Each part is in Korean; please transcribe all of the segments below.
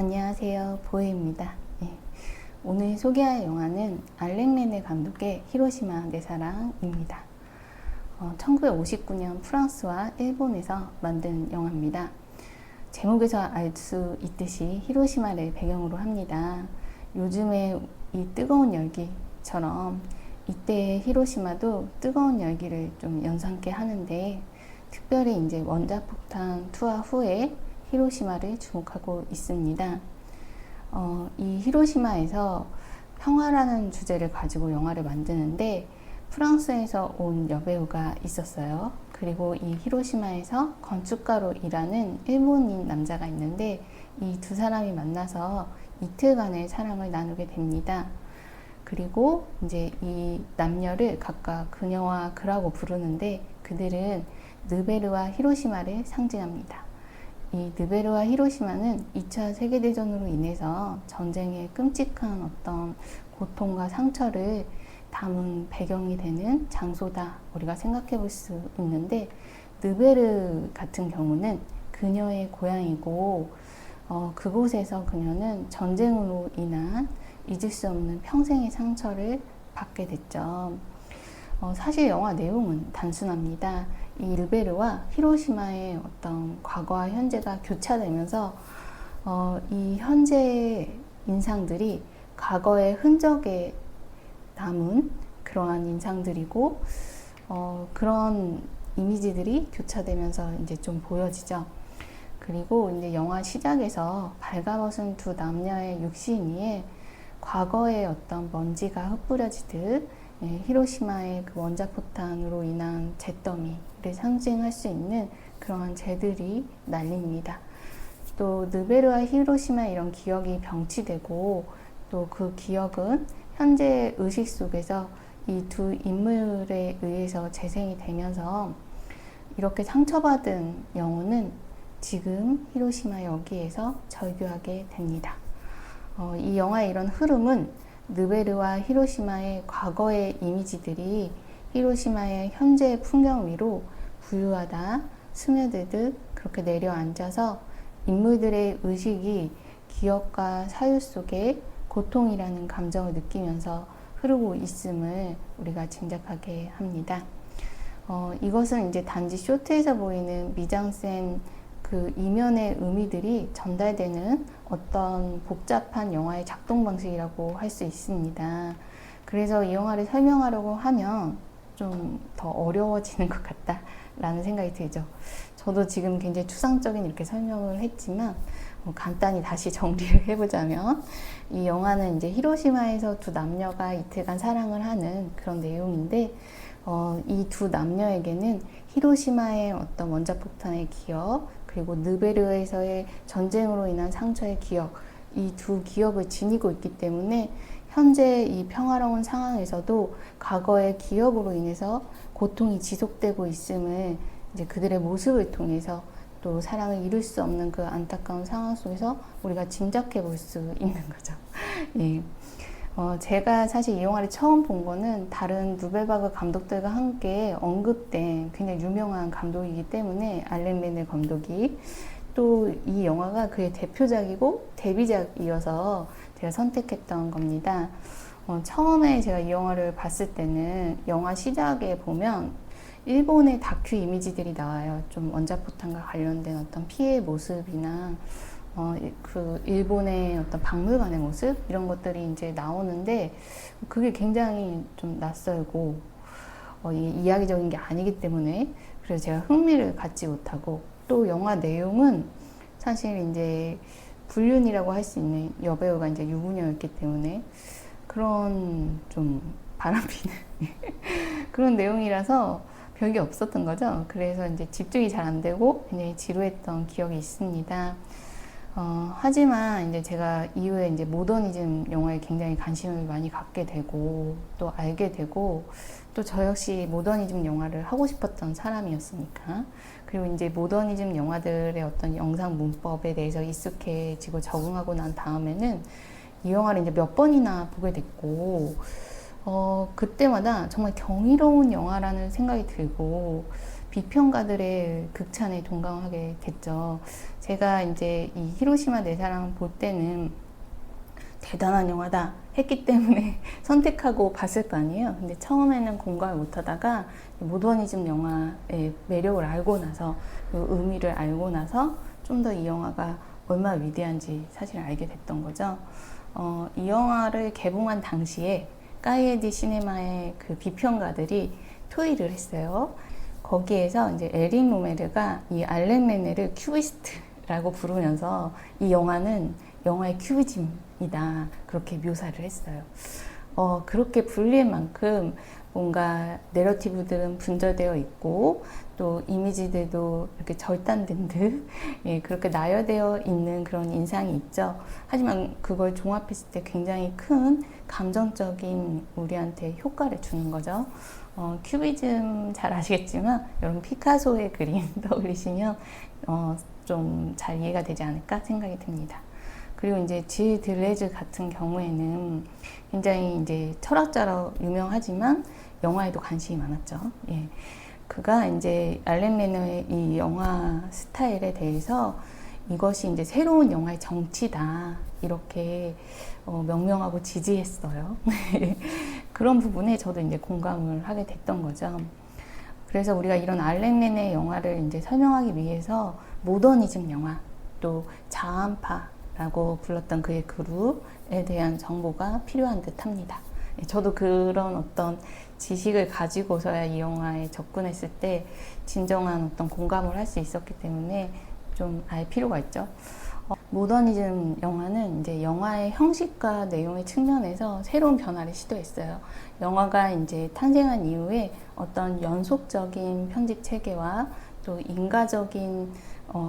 안녕하세요, 보혜입니다. 네, 오늘 소개할 영화는 알랭 레네 감독의 히로시마 내 사랑입니다. 1959년 프랑스와 일본에서 만든 영화입니다. 제목에서 알 수 있듯이 히로시마를 배경으로 합니다. 요즘에 이 뜨거운 열기처럼 이때의 히로시마도 뜨거운 열기를 좀 연상케 하는데, 특별히 이제 원자폭탄 투하 후에 히로시마를 주목하고 있습니다. 이 히로시마에서 평화라는 주제를 가지고 영화를 만드는데, 프랑스에서 온 여배우가 있었어요. 그리고 이 히로시마에서 건축가로 일하는 일본인 남자가 있는데, 이 두 사람이 만나서 이틀간의 사랑을 나누게 됩니다. 그리고 이제 이 남녀를 각각 그녀와 그라고 부르는데, 그들은 느베르와 히로시마를 상징합니다. 이 느베르와 히로시마는 2차 세계대전으로 인해서 전쟁의 끔찍한 어떤 고통과 상처를 담은 배경이 되는 장소다, 우리가 생각해 볼 수 있는데, 느베르 같은 경우는 그녀의 고향이고, 그곳에서 그녀는 전쟁으로 인한 잊을 수 없는 평생의 상처를 받게 됐죠. 사실 영화 내용은 단순합니다. 이 느베르와 히로시마의 어떤 과거와 현재가 교차되면서 이 현재의 인상들이 과거의 흔적에 남은 그러한 인상들이고, 그런 이미지들이 교차되면서 이제 좀 보여지죠. 그리고 이제 영화 시작에서 발가벗은 두 남녀의 육신 위에 과거의 어떤 먼지가 흩뿌려지듯, 히로시마의 그 원자폭탄으로 인한 잿더미를 상징할 수 있는 그러한 재들이 날립니다. 또 느베르와 히로시마 이런 기억이 병치되고, 또 그 기억은 현재 의식 속에서 이 두 인물에 의해서 재생이 되면서, 이렇게 상처받은 영혼은 지금 히로시마 여기에서 절규하게 됩니다. 이 영화의 이런 흐름은 느베르와 히로시마의 과거의 이미지들이 히로시마의 현재의 풍경 위로 부유하다 스며들듯 그렇게 내려앉아서 인물들의 의식이 기억과 사유 속에 고통이라는 감정을 느끼면서 흐르고 있음을 우리가 짐작하게 합니다. 이것은 이제 단지 쇼트에서 보이는 미장센 그 이면의 의미들이 전달되는 어떤 복잡한 영화의 작동 방식이라고 할 수 있습니다. 그래서 이 영화를 설명하려고 하면 좀 더 어려워지는 것 같다라는 생각이 들죠. 저도 지금 굉장히 추상적인 이렇게 설명을 했지만, 간단히 다시 정리를 해보자면, 이 영화는 이제 히로시마에서 두 남녀가 이틀간 사랑을 하는 그런 내용인데, 이 두 남녀에게는 히로시마의 어떤 원자폭탄의 기억, 그리고 느베르에서의 전쟁으로 인한 상처의 기억, 이 두 기억을 지니고 있기 때문에 현재 이 평화로운 상황에서도 과거의 기억으로 인해서 고통이 지속되고 있음을 이제 그들의 모습을 통해서, 또 사랑을 이룰 수 없는 그 안타까운 상황 속에서 우리가 짐작해 볼 수 있는 거죠. 예. 제가 사실 이 영화를 처음 본 거는 다른 누벨바그 감독들과 함께 언급된 굉장히 유명한 감독이기 때문에, 알랭 레네 감독이, 또 이 영화가 그의 대표작이고 데뷔작이어서 제가 선택했던 겁니다. 처음에 제가 이 영화를 봤을 때는 영화 시작에 보면 일본의 다큐 이미지들이 나와요. 좀 원자폭탄과 관련된 어떤 피해의 모습이나 그 일본의 어떤 박물관의 모습, 이런 것들이 이제 나오는데, 그게 굉장히 좀 낯설고 이야기적인 게 아니기 때문에, 그래서 제가 흥미를 갖지 못하고, 또 영화 내용은 사실 이제 불륜이라고 할 수 있는 여배우가 이제 유부녀였기 때문에 그런 좀 바람피는 그런 내용이라서 별게 없었던 거죠. 그래서 이제 집중이 잘 안 되고 굉장히 지루했던 기억이 있습니다. 하지만 이제 제가 이후에 이제 모더니즘 영화에 굉장히 관심을 많이 갖게 되고, 또 알게 되고, 또 저 역시 모더니즘 영화를 하고 싶었던 사람이었으니까. 그리고 이제 모더니즘 영화들의 어떤 영상 문법에 대해서 익숙해지고 적응하고 난 다음에는 이 영화를 이제 몇 번이나 보게 됐고, 그때마다 정말 경이로운 영화라는 생각이 들고, 비평가들의 극찬에 동감하게 됐죠. 제가 이제 이 히로시마 내 사랑 볼 때는 대단한 영화다 했기 때문에 선택하고 봤을 거 아니에요. 근데 처음에는 공감을 못 하다가 모더니즘 영화의 매력을 알고 나서, 그 의미를 알고 나서 좀 더 이 영화가 얼마나 위대한지 사실 알게 됐던 거죠. 이 영화를 개봉한 당시에 까이에디 시네마의 그 비평가들이 토의를 했어요. 거기에서 이제 에릭 로메르가 이 알렌 메네를 큐비스트라고 부르면서 이 영화는 영화의 큐비즘이다, 그렇게 묘사를 했어요. 그렇게 불릴 만큼 뭔가 내러티브들은 분절되어 있고 또 이미지들도 이렇게 절단된 듯 예, 그렇게 나열되어 있는 그런 인상이 있죠. 하지만 그걸 종합했을 때 굉장히 큰 감정적인 우리한테 효과를 주는 거죠. 큐비즘 잘 아시겠지만 여러분 피카소의 그림 떠올리시면 좀 잘 이해가 되지 않을까 생각이 듭니다. 그리고 이제 질 들레즈 같은 경우에는 굉장히 이제 철학자로 유명하지만 영화에도 관심이 많았죠. 예. 그가 이제 알렌 메너의 이 영화 스타일에 대해서 이것이 이제 새로운 영화의 정치다, 이렇게 명명하고 지지했어요. 그런 부분에 저도 이제 공감을 하게 됐던 거죠. 그래서 우리가 이런 알렌 메네의 영화를 이제 설명하기 위해서 모더니즘 영화, 또 자한파라고 불렀던 그의 그룹에 대한 정보가 필요한 듯 합니다. 저도 그런 어떤 지식을 가지고서야 이 영화에 접근했을 때 진정한 어떤 공감을 할 수 있었기 때문에 좀 알 필요가 있죠. 모더니즘 영화는 이제 영화의 형식과 내용의 측면에서 새로운 변화를 시도했어요. 영화가 이제 탄생한 이후에 어떤 연속적인 편집 체계와 또 인가적인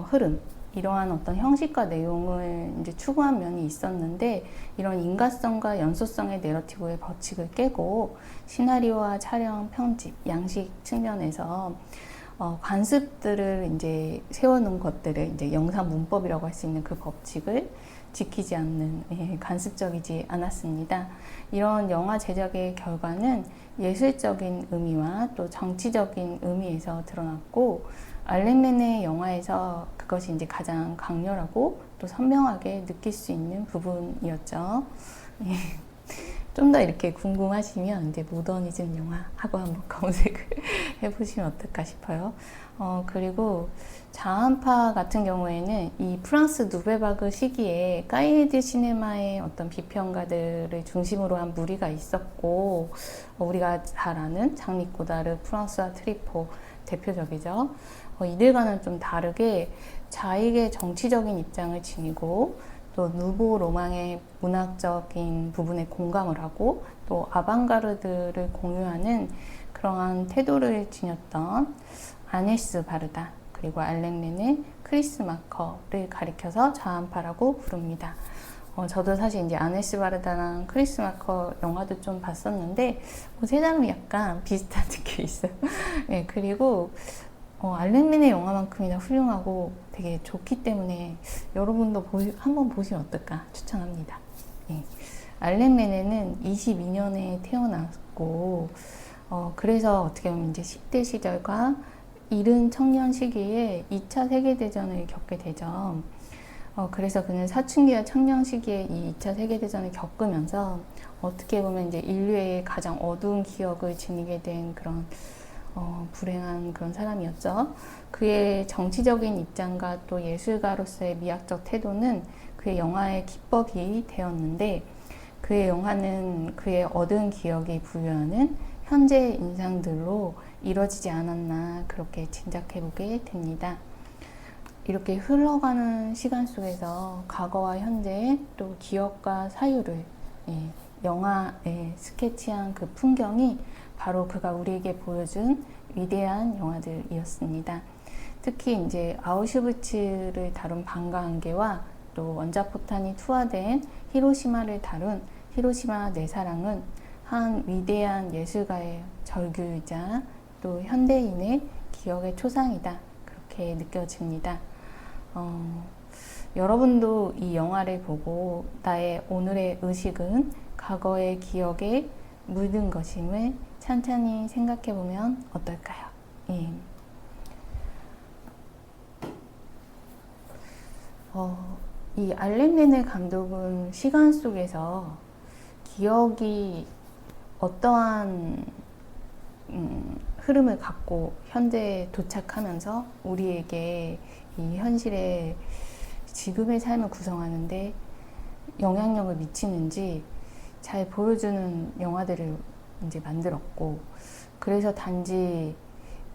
흐름, 이러한 어떤 형식과 내용을 이제 추구한 면이 있었는데, 이런 인가성과 연속성의 내러티브의 법칙을 깨고 시나리오와 촬영, 편집, 양식 측면에서 관습들을 이제 세워놓은 것들을 이제 영상 문법이라고 할 수 있는 그 법칙을 지키지 않는, 관습적이지 않았습니다. 이런 영화 제작의 결과는 예술적인 의미와 또 정치적인 의미에서 드러났고, 알렌 메네의 영화에서 그것이 이제 가장 강렬하고 또 선명하게 느낄 수 있는 부분이었죠. 좀 더 이렇게 궁금하시면 이제 모더니즘 영화 하고 한번 검색을 해보시면 어떨까 싶어요. 그리고 자한파 같은 경우에는 이 프랑스 누베바그 시기에 까이에드 시네마의 어떤 비평가들을 중심으로 한 무리가 있었고, 우리가 잘 아는 장리 고다르, 프랑스와 트리포 대표적이죠. 이들과는 좀 다르게 자익의 정치적인 입장을 지니고 또 누보 로망의 문학적인 부분에 공감을 하고 또 아방가르드를 공유하는 그러한 태도를 지녔던 아네스 바르다, 그리고 알렌 메네, 크리스 마커를 가리켜서 자한파라고 부릅니다. 저도 사실 이제 아네스 바르다랑 크리스 마커 영화도 좀 봤었는데 세 사람이 약간 비슷한 느낌이 있어요. 네, 그리고 알렌 메네 영화만큼이나 훌륭하고 되게 좋기 때문에 여러분도 한번 보시면 어떨까 추천합니다. 예. 알렌 메네는 22년에 태어났고, 그래서 어떻게 보면 이제 10대 시절과 이른 청년 시기에 2차 세계대전을 겪게 되죠. 그래서 그는 사춘기와 청년 시기에 이 2차 세계대전을 겪으면서 어떻게 보면 이제 인류의 가장 어두운 기억을 지니게 된 그런 불행한 그런 사람이었죠. 그의 정치적인 입장과 또 예술가로서의 미학적 태도는 그의 영화의 기법이 되었는데, 그의 영화는 그의 얻은 기억이 부여하는 현재의 인상들로 이루어지지 않았나, 그렇게 짐작해보게 됩니다. 이렇게 흘러가는 시간 속에서 과거와 현재, 또 기억과 사유를 영화에 스케치한 그 풍경이 바로 그가 우리에게 보여준 위대한 영화들이었습니다. 특히 이제 아우슈비츠를 다룬 방가한계와 또 원자포탄이 투하된 히로시마를 다룬 히로시마 내 사랑은 한 위대한 예술가의 절규이자 또 현대인의 기억의 초상이다, 그렇게 느껴집니다. 여러분도 이 영화를 보고 나의 오늘의 의식은 과거의 기억에 물든 것임을 찬찬히 생각해보면 어떨까요? 예. 이 알렌 레네 감독은 시간 속에서 기억이 어떠한 흐름을 갖고 현재에 도착하면서 우리에게 이 현실의 지금의 삶을 구성하는데 영향력을 미치는지 잘 보여주는 영화들을 이제 만들었고, 그래서 단지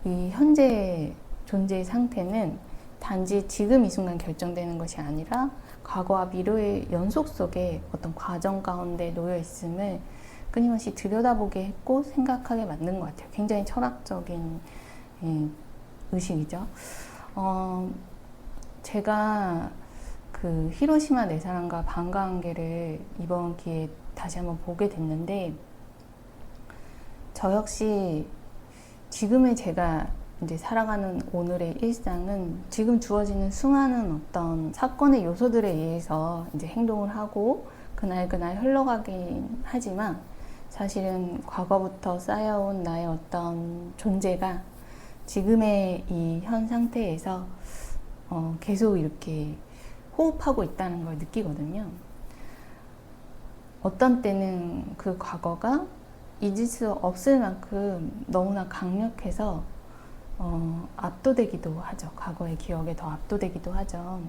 이 현재 존재의 상태는 단지 지금 이 순간 결정되는 것이 아니라 과거와 미래의 연속 속에 어떤 과정 가운데 놓여 있음을 끊임없이 들여다보게 했고 생각하게 만든 것 같아요. 굉장히 철학적인 의식이죠. 제가 그 히로시마 내 사랑과 방과한계를 이번 기회에 다시 한번 보게 됐는데, 저 역시 지금의 제가 이제 살아가는 오늘의 일상은 지금 주어지는 수많은 어떤 사건의 요소들에 의해서 이제 행동을 하고 그날 흘러가긴 하지만, 사실은 과거부터 쌓여온 나의 어떤 존재가 지금의 이 현 상태에서 계속 이렇게 호흡하고 있다는 걸 느끼거든요. 어떤 때는 그 과거가 잊을 수 없을 만큼 너무나 강력해서 압도되기도 하죠. 과거의 기억에 더 압도되기도 하죠.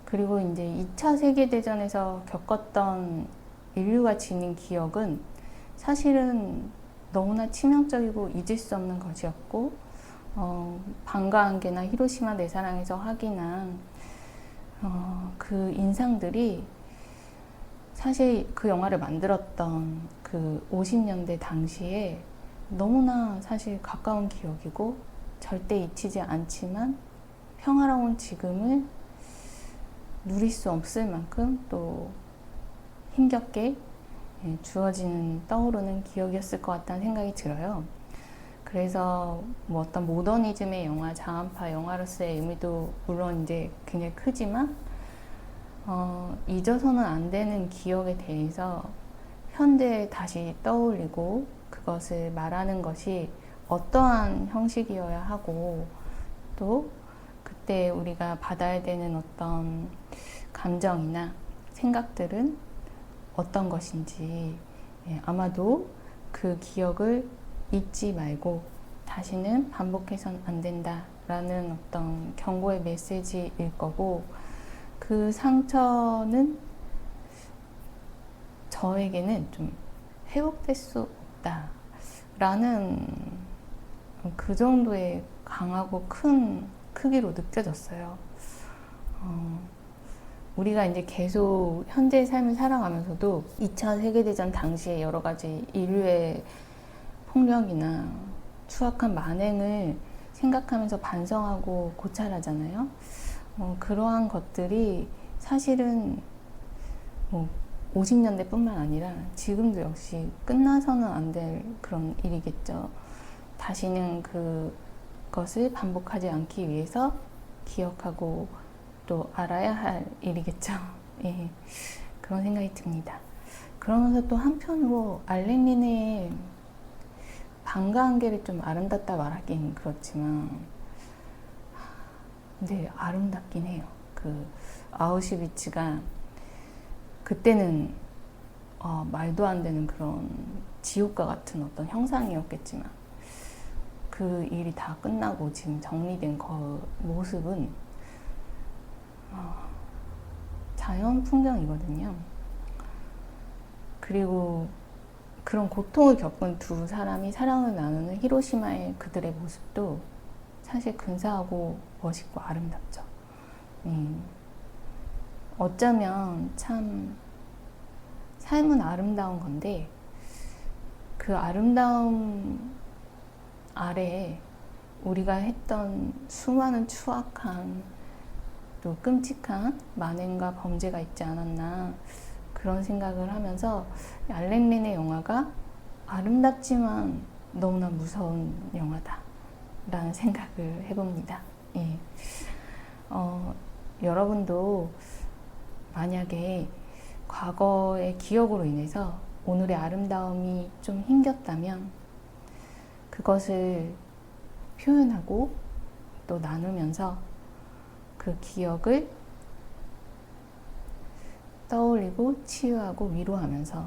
그리고 이제 2차 세계대전에서 겪었던 인류가 지닌 기억은 사실은 너무나 치명적이고 잊을 수 없는 것이었고, 방과한계나 히로시마 내 사랑에서 확인한 그 인상들이 사실 그 영화를 만들었던 그 50년대 당시에 너무나 사실 가까운 기억이고 절대 잊히지 않지만 평화로운 지금을 누릴 수 없을 만큼 또 힘겹게 주어지는 떠오르는 기억이었을 것 같다는 생각이 들어요. 그래서 뭐 어떤 모더니즘의 영화, 자한파 영화로서의 의미도 물론 이제 굉장히 크지만 잊어서는 안 되는 기억에 대해서 현대에 다시 떠올리고 그것을 말하는 것이 어떠한 형식이어야 하고, 또 그때 우리가 받아야 되는 어떤 감정이나 생각들은 어떤 것인지, 아마도 그 기억을 잊지 말고 다시는 반복해서는 안 된다라는 어떤 경고의 메시지일 거고, 그 상처는 저에게는 좀 회복될 수 없다라는 그 정도의 강하고 큰 크기로 느껴졌어요. 우리가 이제 계속 현재의 삶을 살아가면서도 2차 세계대전 당시에 여러 가지 인류의 폭력이나 추악한 만행을 생각하면서 반성하고 고찰하잖아요. 그러한 것들이 사실은 뭐 50년대뿐만 아니라 지금도 역시 끝나서는 안 될 그런 일이겠죠. 다시는 그것을 반복하지 않기 위해서 기억하고 또 알아야 할 일이겠죠. 예, 그런 생각이 듭니다. 그러면서 또 한편으로 알렌 리네의 방과한계를 좀 아름답다 말하긴 그렇지만, 근데 아름답긴 해요. 그 아우슈비츠가 그때는 말도 안 되는 그런 지옥과 같은 어떤 형상이었겠지만, 그 일이 다 끝나고 지금 정리된 그 모습은 자연 풍경이거든요. 그리고 그런 고통을 겪은 두 사람이 사랑을 나누는 히로시마의 그들의 모습도 사실 근사하고 멋있고 아름답죠. 어쩌면 참 삶은 아름다운 건데, 그 아름다움 아래에 우리가 했던 수많은 추악한 또 끔찍한 만행과 범죄가 있지 않았나, 그런 생각을 하면서 알렌 린의 영화가 아름답지만 너무나 무서운 영화다 라는 생각을 해봅니다. 예. 여러분도 만약에 과거의 기억으로 인해서 오늘의 아름다움이 좀 힘겼다면 그것을 표현하고 또 나누면서 그 기억을 떠올리고 치유하고 위로하면서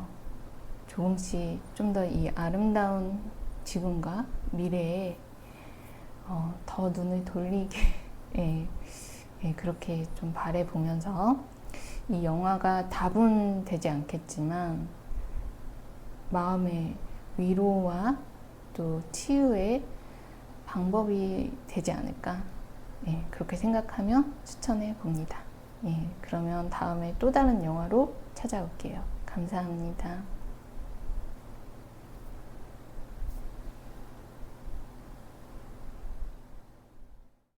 조금씩 좀 더 이 아름다운 지금과 미래에 더 눈을 돌리게 예, 그렇게 좀 바라보면서 이 영화가 답은 되지 않겠지만 마음의 위로와 또 치유의 방법이 되지 않을까 그렇게 생각하며 추천해 봅니다. 그러면 다음에 또 다른 영화로 찾아올게요. 감사합니다.